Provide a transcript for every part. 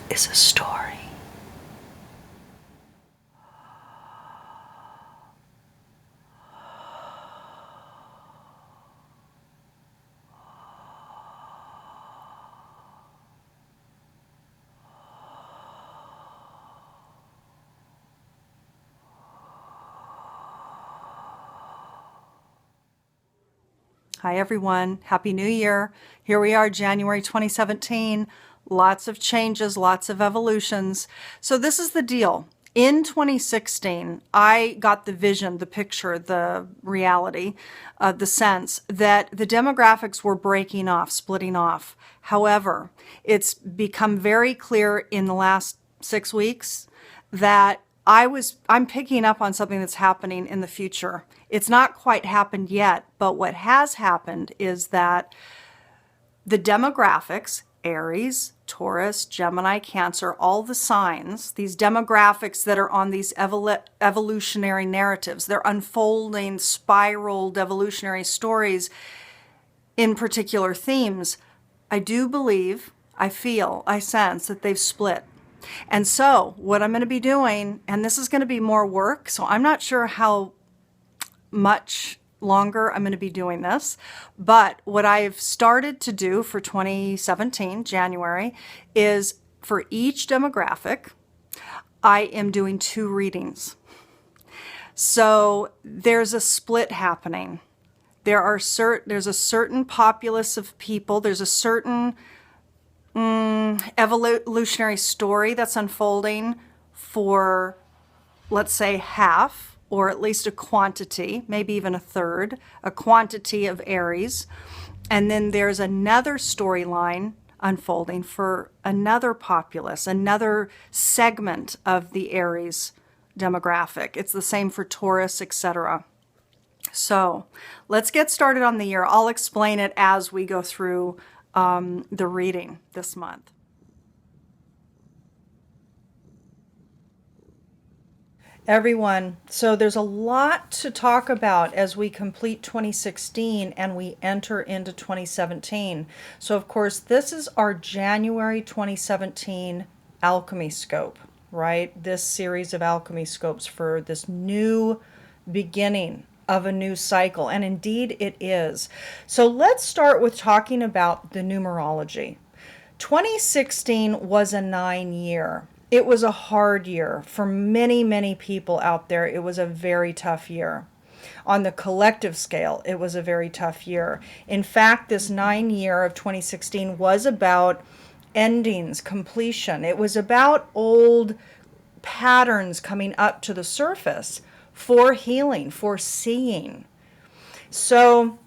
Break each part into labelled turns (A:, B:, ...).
A: is a story. Hi everyone, Happy New Year. Here we are, January 2017. Lots of changes, lots of evolutions. So this is the deal. In 2016, I got the vision, the picture, the reality, the sense that the demographics were breaking off, splitting off. However, it's become very clear in the last 6 weeks that I'm picking up on something that's happening in the future. It's not quite happened yet, but what has happened is that the demographics, Aries, Taurus, Gemini, Cancer, all the signs, these demographics that are on these evolutionary narratives, they're unfolding, spiraled evolutionary stories in particular themes. I do believe, I feel, I sense that they've split. And so what I'm going to be doing, and this is going to be more work, so I'm not sure how much longer I'm going to be doing this, but what I've started to do for 2017, January, is for each demographic, I am doing 2 readings. So there's a split happening. There's a certain populace of people, there's a certain evolutionary story that's unfolding for, let's say, half, or at least a quantity, maybe even a third, a quantity of Aries. And then there's another storyline unfolding for another populace, another segment of the Aries demographic. It's the same for Taurus, etc. So let's get started on the year. I'll explain it as we go through the reading this month. Everyone, so there's a lot to talk about as we complete 2016 and we enter into 2017. So of course, this is our January 2017 Alchemy Scope, right? This series of Alchemy Scopes for this new beginning of a new cycle. And indeed it is. So let's start with talking about the numerology. 2016 was a 9-year. It was a hard year for many, many people out there. It was a very tough year. On the collective scale, it was a very tough year. In fact, this 9-year of 2016 was about endings, completion. It was about old patterns coming up to the surface for healing, for seeing. So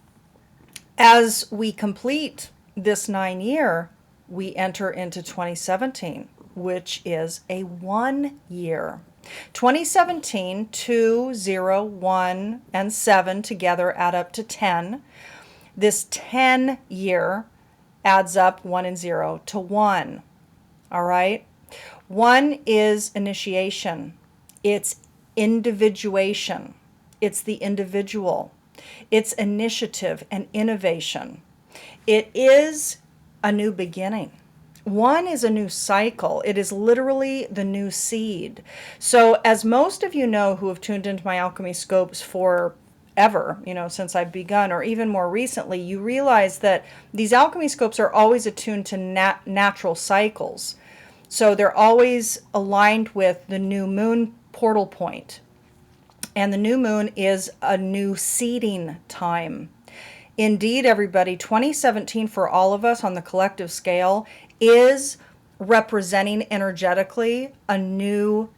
A: as we complete this 9-year, we enter into 2017. Which is a 1 year. 2017, 2, 0, 1, and 7 together add up to 10. This 10 year adds up 1 and 0 to 1. All right? 1 is initiation. It's individuation. It's the individual. It's initiative and innovation. It is a new beginning. 1 is a new cycle. It is literally the new seed. So as most of you know who have tuned into my Alchemy Scopes forever, since I've begun, or even more recently, you realize that these Alchemy Scopes are always attuned to natural cycles. So they're always aligned with the new moon portal point. And the new moon is a new seeding time. Indeed, everybody, 2017 for all of us on the collective scale is representing energetically a new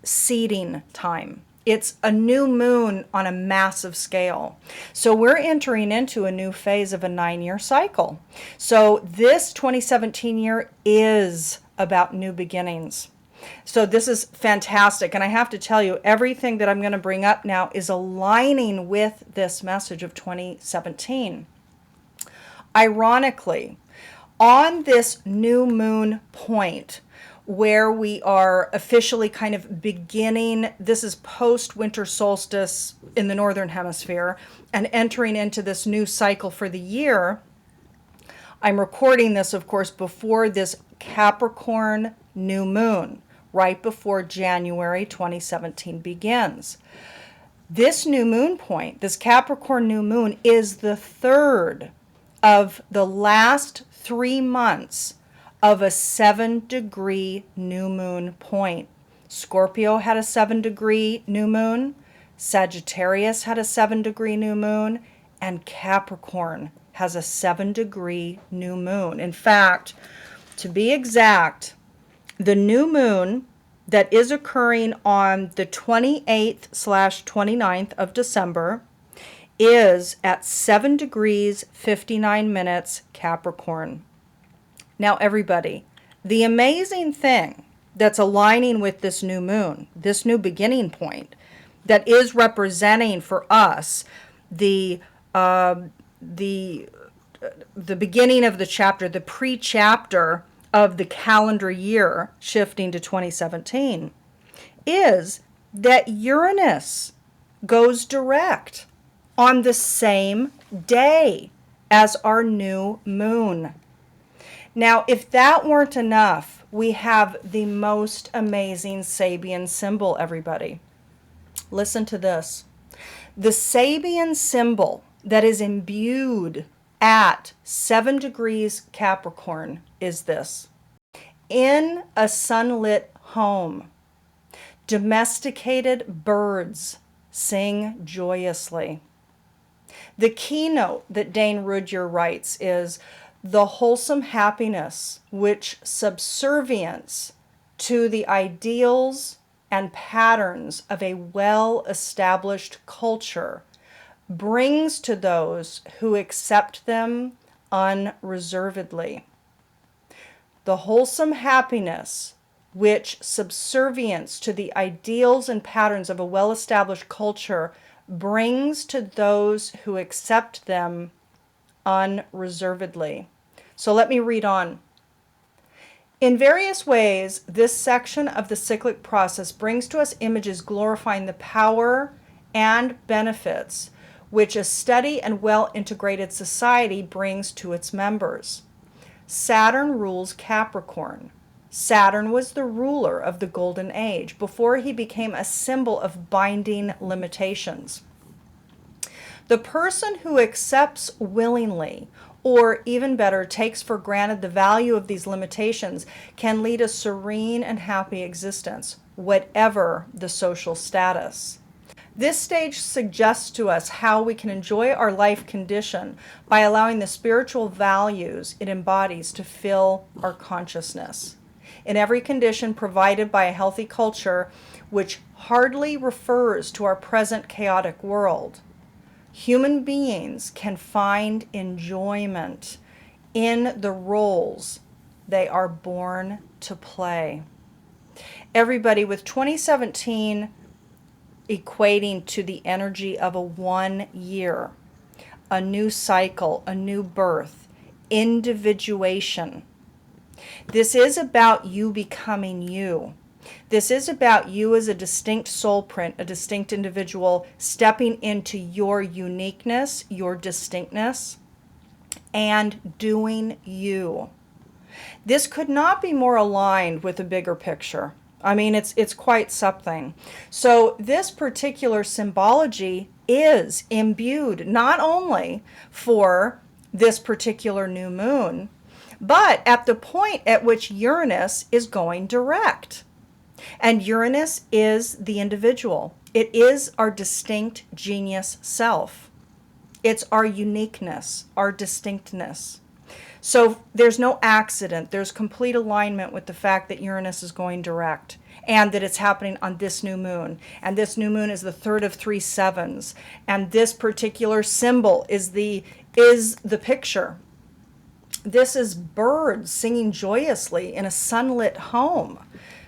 A: seeding time. It's a new moon on a massive scale. So we're entering into a new phase of a 9-year cycle. So this 2017 year is about new beginnings. So this is fantastic. And I have to tell you, everything that I'm going to bring up now is aligning with this message of 2017. Ironically, on this new moon point where we are officially kind of beginning, this is post-winter solstice in the Northern Hemisphere, and entering into this new cycle for the year, I'm recording this, of course, before this Capricorn new moon, right before January 2017 begins. This new moon point, this Capricorn new moon, is the third of the last 3 months of a 7-degree new moon point. Scorpio had a 7-degree new moon, Sagittarius had a 7-degree new moon, and Capricorn has a 7-degree new moon. In fact, to be exact, the new moon that is occurring on the 28th/29th of December is at 7 degrees 59 minutes Capricorn. Now, everybody, the amazing thing that's aligning with this new moon, this new beginning point, that is representing for us the beginning of the chapter, the pre-chapter of the calendar year shifting to 2017, is that Uranus goes direct on the same day as our new moon. Now, if that weren't enough, we have the most amazing Sabian symbol, everybody. Listen to this. The Sabian symbol that is imbued at 7 degrees Capricorn is this. In a sunlit home, domesticated birds sing joyously. The keynote that Dane Rudhyar writes is the wholesome happiness which subservience to the ideals and patterns of a well-established culture brings to those who accept them unreservedly. The wholesome happiness which subservience to the ideals and patterns of a well-established culture brings to those who accept them unreservedly. So let me read on. In various ways, this section of the cyclic process brings to us images glorifying the power and benefits which a steady and well-integrated society brings to its members. Saturn rules Capricorn. Saturn was the ruler of the Golden Age before he became a symbol of binding limitations. The person who accepts willingly, or even better, takes for granted the value of these limitations, can lead a serene and happy existence, whatever the social status. This stage suggests to us how we can enjoy our life condition by allowing the spiritual values it embodies to fill our consciousness. In every condition provided by a healthy culture, which hardly refers to our present chaotic world, human beings can find enjoyment in the roles they are born to play. Everybody, with 2017 equating to the energy of a 1 year, a new cycle, a new birth, individuation. This is about you becoming you. This is about you as a distinct soul print, a distinct individual, stepping into your uniqueness, your distinctness, and doing you. This could not be more aligned with the bigger picture. I mean, it's quite something. So this particular symbology is imbued not only for this particular new moon, but at the point at which Uranus is going direct. And Uranus is the individual. It is our distinct genius self. It's our uniqueness, our distinctness. So there's no accident. There's complete alignment with the fact that Uranus is going direct and that it's happening on this new moon. And this new moon is the third of 3 sevens. And this particular symbol is the picture. This is birds singing joyously in a sunlit home.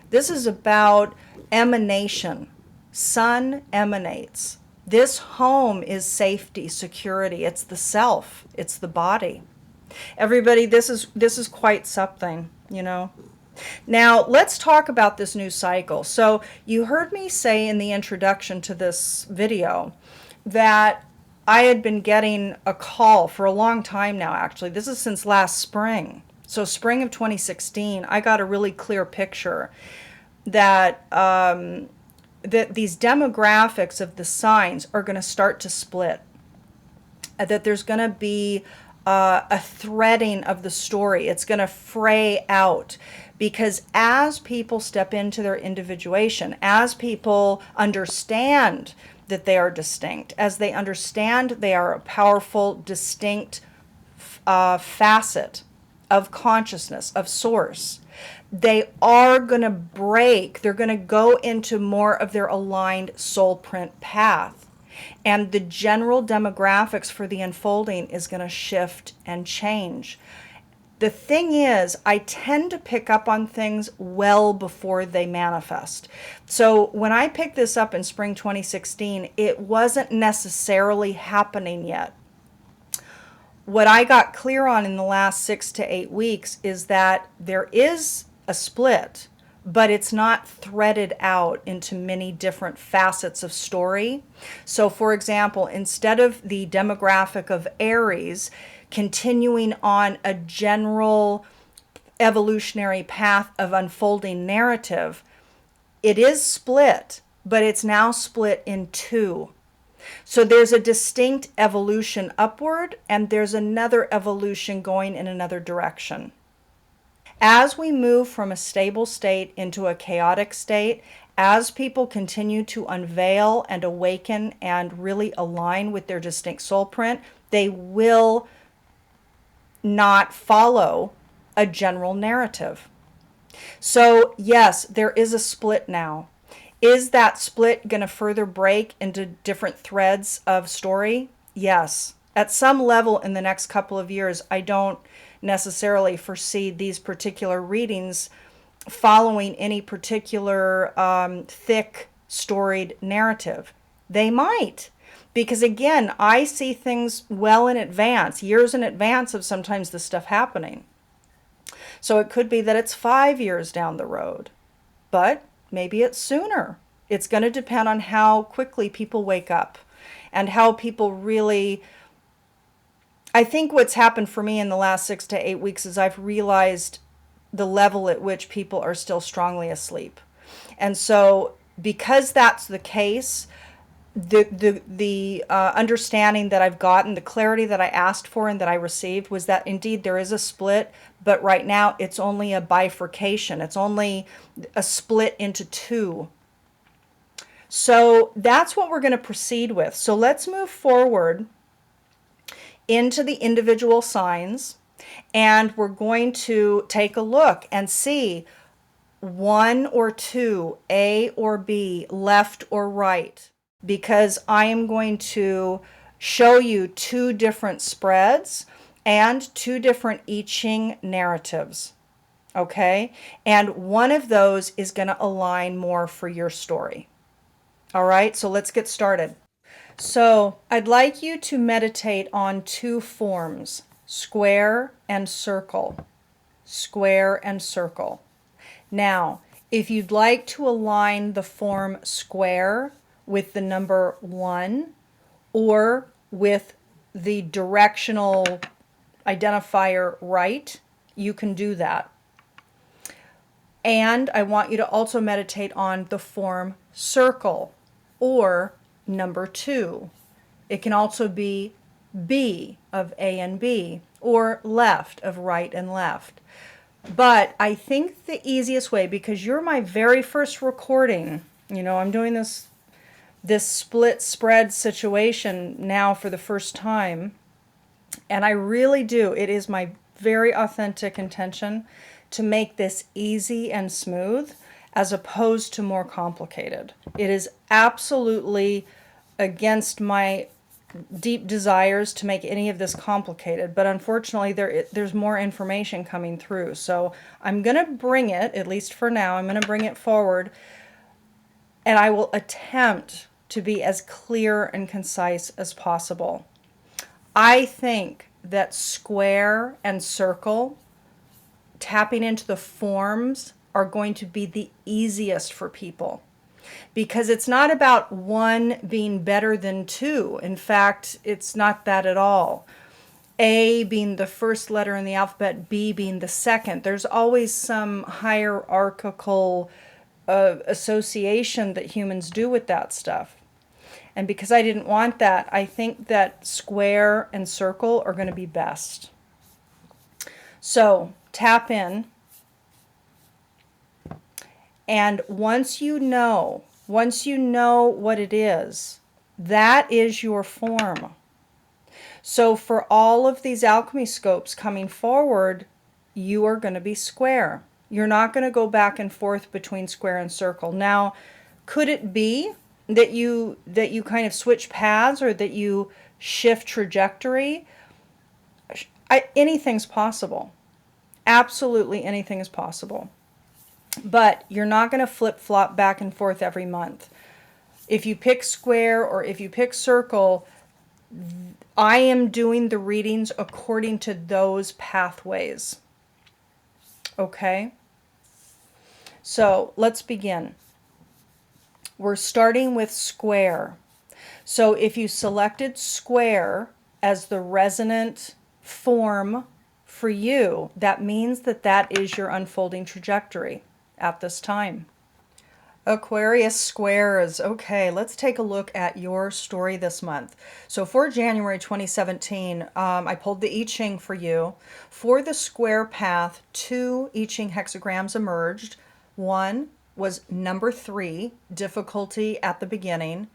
A: This is about emanation. Sun emanates. This home is safety, security. It's the self. It's the body. Everybody, this is quite something, you know. Now, let's talk about this new cycle. So you heard me say in the introduction to this video that I had been getting a call for a long time now, actually. This is since last spring. So spring of 2016, I got a really clear picture that that these demographics of the signs are going to start to split. That there's going to be a threading of the story. It's going to fray out, because as people step into their individuation, as people understand that they are distinct, as they understand they are a powerful, distinct facet of consciousness, of source, they are going to break. They're going to go into more of their aligned soul print path. And the general demographics for the unfolding is going to shift and change. The thing is, I tend to pick up on things well before they manifest. So when I picked this up in spring 2016, it wasn't necessarily happening yet. What I got clear on in the last 6 to 8 weeks is that there is a split, but it's not threaded out into many different facets of story. So for example, instead of the demographic of Aries continuing on a general evolutionary path of unfolding narrative, it is split, but it's now split in two. So there's a distinct evolution upward, and there's another evolution going in another direction. As we move from a stable state into a chaotic state, as people continue to unveil and awaken and really align with their distinct soul print, they will not follow a general narrative. So yes, there is a split now. Is that split going to further break into different threads of story? Yes. At some level in the next couple of years, I don't necessarily foresee these particular readings following any particular thick storied narrative. They might, because again, I see things well in advance, years in advance of sometimes this stuff happening. So it could be that it's 5 years down the road, but maybe it's sooner. It's going to depend on how quickly people wake up and how people really... I think what's happened for me in the last 6 to 8 weeks is I've realized the level at which people are still strongly asleep. And so because that's the case, the understanding that I've gotten, the clarity that I asked for and that I received was that indeed there is a split, but right now it's only a bifurcation. It's only a split into two. So that's what we're going to proceed with. So let's move forward into the individual signs, and we're going to take a look and see one or two, A or B, left or right, because I am going to show you two different spreads and two different I Ching narratives. Okay? And one of those is going to align more for your story. All right, so let's get started. So I'd like you to meditate on two forms, square and circle. Square and circle. Now, if you'd like to align the form square with the number 1 or with the directional identifier right, you can do that. And I want you to also meditate on the form circle or number 2. It can also be B of A and B, or left of right and left. But I think the easiest way, because you're my very first recording, you know, I'm doing this split spread situation now for the first time, and I really do, it is my very authentic intention to make this easy and smooth as opposed to more complicated. It is absolutely against my deep desires to make any of this complicated, but unfortunately there's more information coming through. So I'm going to bring it, at least for now, I'm going to bring it forward, and I will attempt to be as clear and concise as possible. I think that square and circle, tapping into the forms, are going to be the easiest for people. because it's not about one being better than two. In fact, it's not that at all. A being the first letter in the alphabet, B being the second. There's always some hierarchical association that humans do with that stuff. And because I didn't want that, I think that square and circle are going to be best. So tap in. And once you know what it is, that is your form. So for all of these alchemy scopes coming forward, you are going to be square. You're not going to go back and forth between square and circle. Now, could it be that you kind of switch paths, or that you shift trajectory? Anything's possible. Absolutely anything is possible. But you're not going to flip-flop back and forth every month. If you pick square or if you pick circle, I am doing the readings according to those pathways. Okay? So let's begin. We're starting with square. So if you selected square as the resonant form for you, that means that that is your unfolding trajectory at this time. Aquarius squares. Okay, let's take a look at your story this month. So for January 2017, I pulled the I Ching for you. For the square path, 2 I Ching hexagrams emerged. One was number 3, difficulty at the beginning,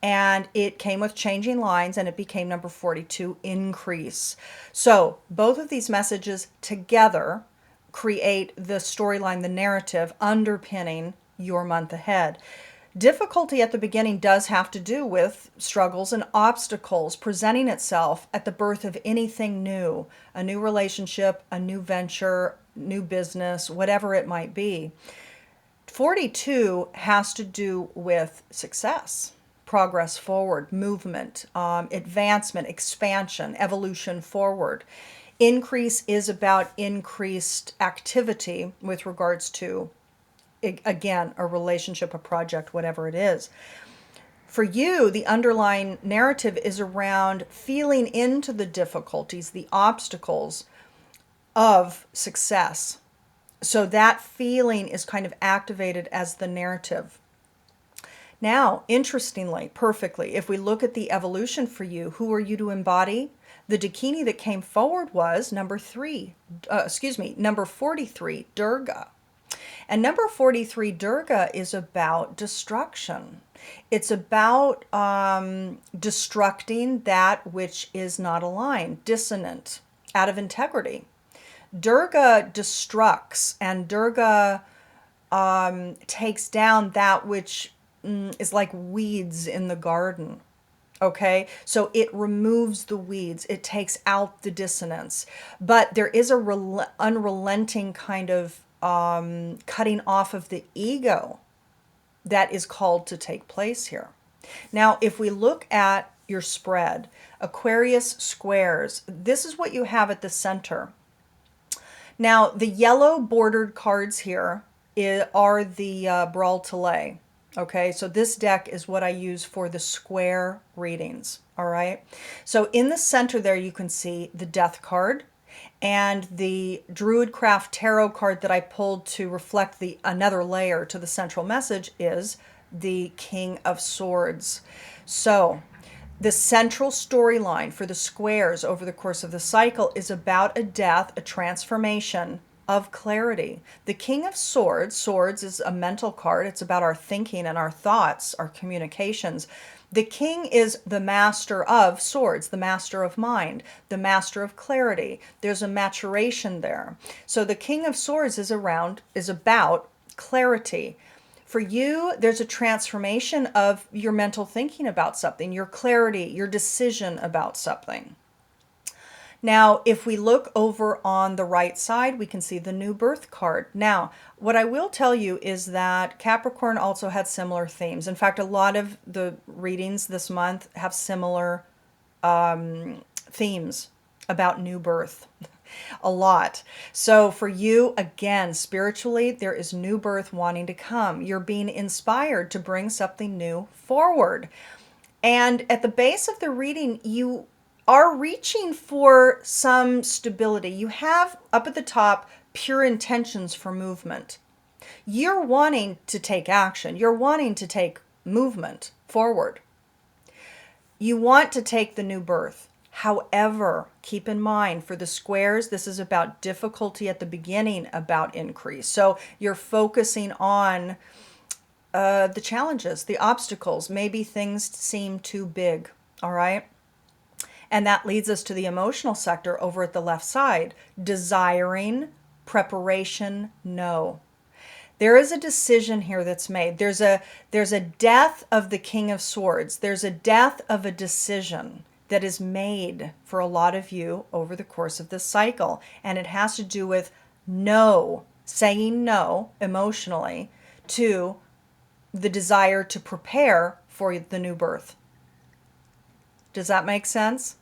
A: and it came with changing lines, and it became number 42, increase. So both of these messages together create the storyline, the narrative underpinning your month ahead. Difficulty at the beginning does have to do with struggles and obstacles presenting itself at the birth of anything new, a new relationship, a new venture, new business, whatever it might be. 42 has to do with success, progress forward, movement, advancement, expansion, evolution forward. Increase is about increased activity with regards to, again, a relationship, a project, whatever it is. For you, the underlying narrative is around feeling into the difficulties, the obstacles of success. So that feeling is kind of activated as the narrative. Now, interestingly, perfectly, if we look at the evolution for you, who are you to embody? The Dakini that came forward was number 43, Durga. And number 43, Durga, is about destruction. It's about destructing that which is not aligned, dissonant, out of integrity. Durga destructs, and Durga takes down that which is like weeds in the garden. Okay, so it removes the weeds, it takes out the dissonance, but there is a unrelenting kind of cutting off of the ego that is called to take place here. Now, if we look at your spread, Aquarius squares, this is what you have at the center. Now, the yellow bordered cards here are the volatile. Okay, so this deck is what I use for the square readings. All right, so in the center there you can see the Death card, and the Druidcraft Tarot card that I pulled to reflect another layer to the central message is the King of Swords. So the central storyline for the squares over the course of the cycle is about a death, a transformation of clarity. The King of Swords, swords is a mental card. It's about our thinking and our thoughts, our communications. The king is the master of swords, the master of mind, the master of clarity. There's a maturation there. So the King of Swords is about clarity. For you, there's a transformation of your mental thinking about something, your clarity, your decision about something. Now, if we look over on the right side, we can see the New Birth card. Now, what I will tell you is that Capricorn also had similar themes. In fact, a lot of the readings this month have similar themes about new birth. A lot. So for you, again, spiritually, there is new birth wanting to come. You're being inspired to bring something new forward. And at the base of the reading, you are reaching for some stability. You have up at the top pure intentions for movement. You're wanting to take action. You're wanting to take movement forward. You want to take the new birth. However, keep in mind for the squares, this is about difficulty at the beginning, about increase. So you're focusing on the challenges, the obstacles. Maybe things seem too big, all right? And that leads us to the emotional sector over at the left side. Desiring, preparation, no. There is a decision here that's made. There's a death of the King of Swords. There's a death of a decision that is made for a lot of you over the course of this cycle. And it has to do with no, saying no emotionally to the desire to prepare for the new birth. Does that make sense?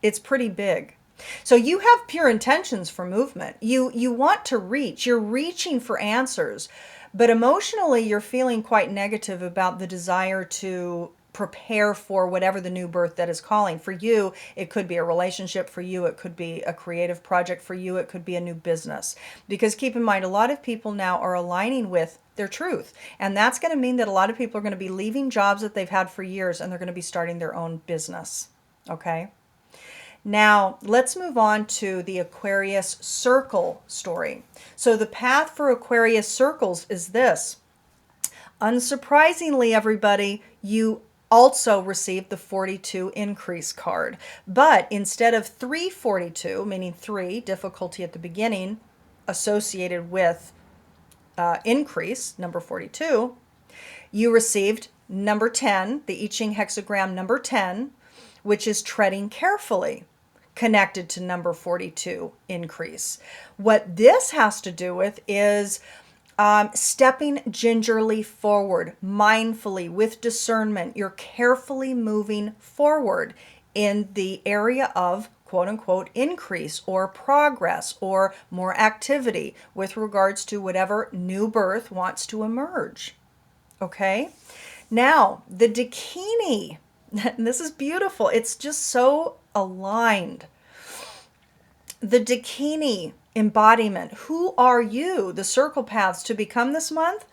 A: It's pretty big. So you have pure intentions for movement. You want to reach. You're reaching for answers. But emotionally, you're feeling quite negative about the desire to prepare for whatever the new birth that is calling. For you, it could be a relationship. For you, it could be a creative project. For you, it could be a new business. Because keep in mind, a lot of people now are aligning with their truth. And that's going to mean that a lot of people are going to be leaving jobs that they've had for years and they're going to be starting their own business. Okay? Now, let's move on to the Aquarius circle story. So the path for Aquarius circles is this. Unsurprisingly, everybody, you also received the 42 increase card. But instead of 342, meaning 3, difficulty at the beginning, associated with increase, number 42, you received number 10, the I Ching hexagram number 10, which is treading carefully, connected to number 42, increase. What this has to do with is stepping gingerly forward, mindfully, with discernment. You're carefully moving forward in the area of quote unquote increase or progress or more activity with regards to whatever new birth wants to emerge. Okay? Now, the Dakini, and this is beautiful. It's just so aligned. The Dakini embodiment. Who are you? The circle paths to become this month.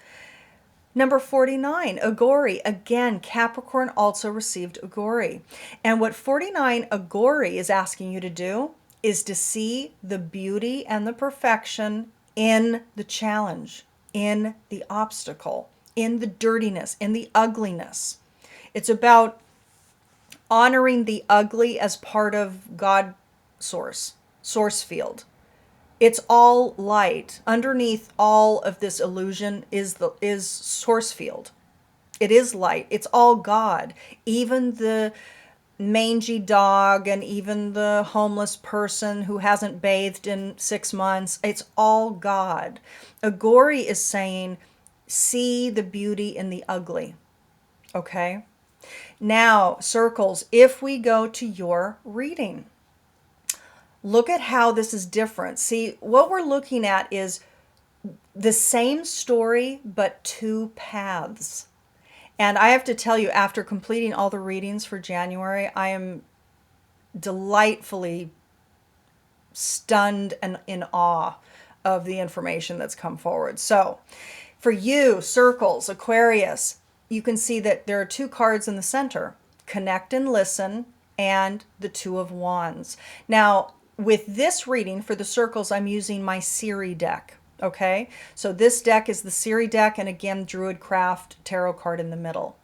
A: Number 49, Agori. Again, Capricorn also received Agori. And what 49 Agori is asking you to do is to see the beauty and the perfection in the challenge, in the obstacle, in the dirtiness, in the ugliness. It's about honoring the ugly as part of God source field. It's all light. Underneath all of this illusion is source field. It is light. It's all God. Even the mangy dog and even the homeless person who hasn't bathed in 6 months, it's all God. Agori is saying, see the beauty in the ugly. Okay? Now, circles, if we go to your reading, look at how this is different. See, what we're looking at is the same story, but 2 paths. And I have to tell you, after completing all the readings for January, I am delightfully stunned and in awe of the information that's come forward. So for you, circles, Aquarius, you can see that there are 2 cards in the center, connect and listen, and the 2 of Wands. Now, with this reading for the circles, I'm using my Siri deck. Okay, so this deck is the Siri deck, and again, Druidcraft tarot card in the middle.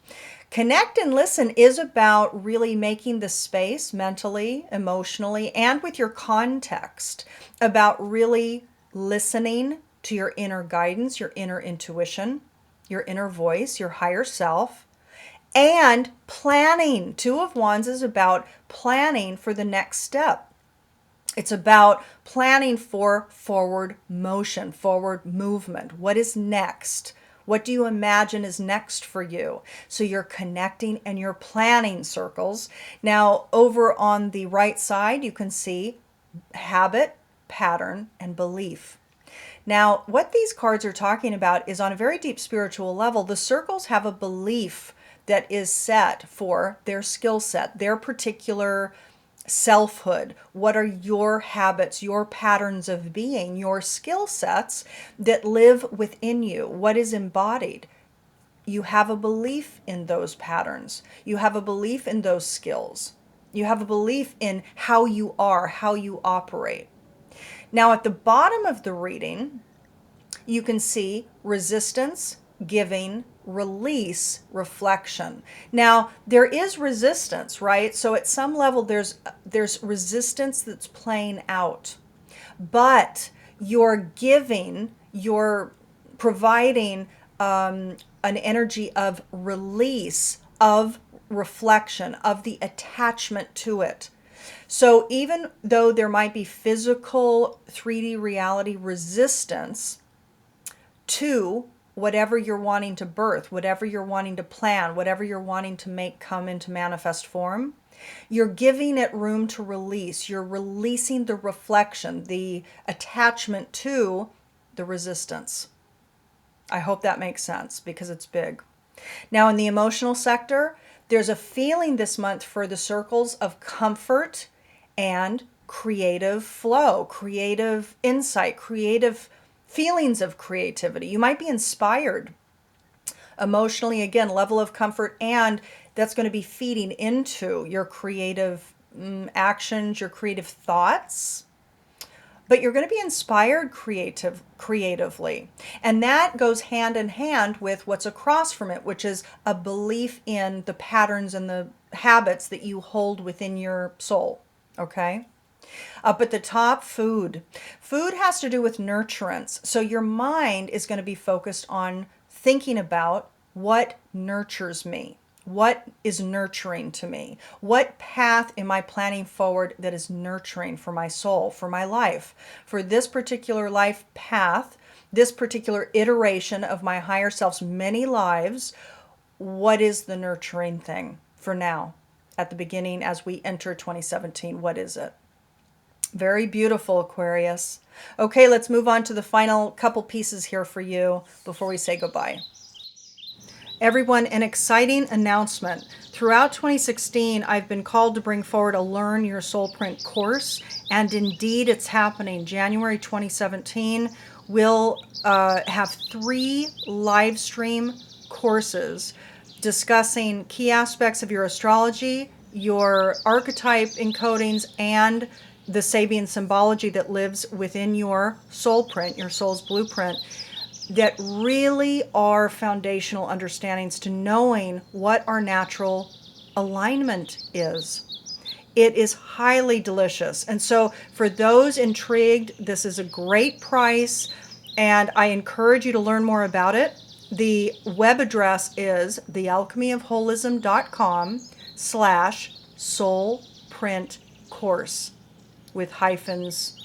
A: Connect and listen is about really making the space mentally, emotionally, and with your context about really listening to your inner guidance, your inner intuition, your inner voice, your higher self, and planning. 2 of Wands is about planning for the next step. It's about planning for forward motion, forward movement. What is next? What do you imagine is next for you? So you're connecting and you're planning, circles. Now, over on the right side, you can see habit, pattern, and belief. Now, what these cards are talking about is on a very deep spiritual level, the circles have a belief that is set for their skill set, their particular selfhood. What are your habits, your patterns of being, your skill sets that live within you? What is embodied? You have a belief in those patterns. You have a belief in those skills. You have a belief in how you are, how you operate. Now, at the bottom of the reading, you can see resistance, giving, release, reflection. Now, there is resistance, right? So at some level, there's resistance that's playing out. But you're giving, you're providing an energy of release, of reflection, of the attachment to it. So even though there might be physical 3D reality resistance to whatever you're wanting to birth, whatever you're wanting to plan, whatever you're wanting to make come into manifest form, you're giving it room to release. You're releasing the reflection, the attachment to the resistance. I hope that makes sense because it's big. Now, in the emotional sector, there's a feeling this month for the circles of comfort and creative flow, creative insight, creative feelings of creativity. You might be inspired emotionally, again, level of comfort, and that's going to be feeding into your creative actions, your creative thoughts. But you're going to be inspired creatively. And that goes hand in hand with what's across from it, which is a belief in the patterns and the habits that you hold within your soul. Okay? Up at the top, food. Food has to do with nurturance. So your mind is going to be focused on thinking about what nurtures me. What is nurturing to me? What path am I planning forward that is nurturing for my soul, for my life? For this particular life path, this particular iteration of my higher self's many lives, what is the nurturing thing for now? At the beginning, as we enter 2017, what is it? Very beautiful, Aquarius. Okay, let's move on to the final couple pieces here for you before we say goodbye. Everyone, an exciting announcement. Throughout 2016, I've been called to bring forward a Learn Your Soul Print course, and indeed it's happening. January 2017, we'll have 3 live stream courses discussing key aspects of your astrology, your archetype encodings, and the Sabian symbology that lives within your soul print, your soul's blueprint, that really are foundational understandings to knowing what our natural alignment is. It is highly delicious. And so for those intrigued, this is a great price, and I encourage you to learn more about it. The web address is thealchemyofholism.com/soulprintcourse with hyphens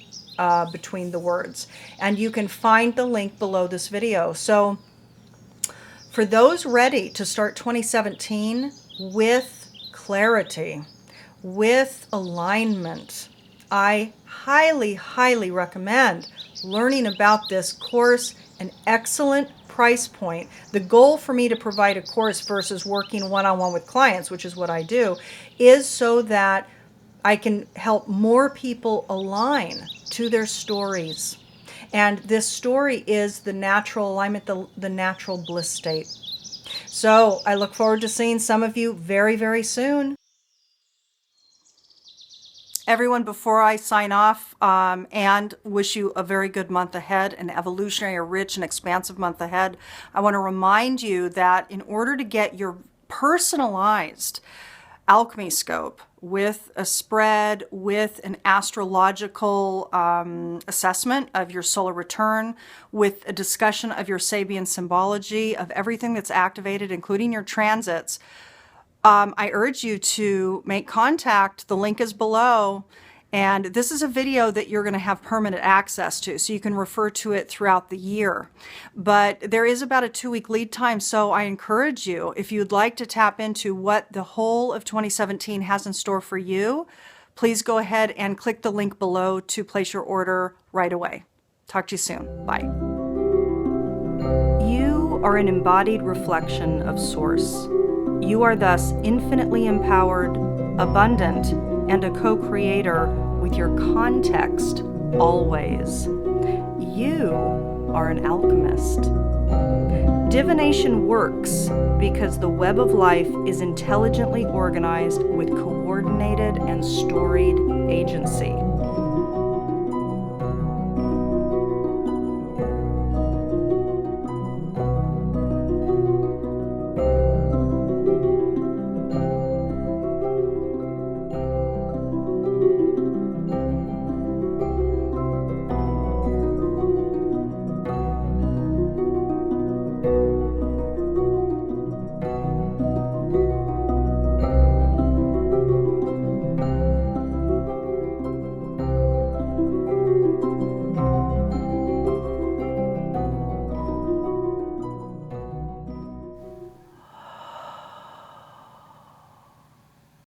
A: between the words. And you can find the link below this video. So for those ready to start 2017 with clarity, with alignment, I highly, highly recommend learning about this course. An excellent price point. The goal for me to provide a course versus working one-on-one with clients, which is what I do, is so that I can help more people align to their stories. And this story is the natural alignment, the natural bliss state. So I look forward to seeing some of you very, very soon. Everyone, before I sign off and wish you a very good month ahead, an evolutionary, a rich and expansive month ahead, I want to remind you that in order to get your personalized Alchemy Scope with a spread, with an astrological assessment of your solar return, with a discussion of your Sabian symbology, of everything that's activated, including your transits, I urge you to make contact. The link is below. And this is a video that you're going to have permanent access to, so you can refer to it throughout the year. But there is about a 2-week lead time, so I encourage you, if you'd like to tap into what the whole of 2017 has in store for you, please go ahead and click the link below to place your order right away. Talk to you soon. Bye. You are an embodied reflection of Source. You are thus infinitely empowered, abundant, and a co-creator with your context always. You are an alchemist. Divination works because the web of life is intelligently organized with coordinated and storied agency.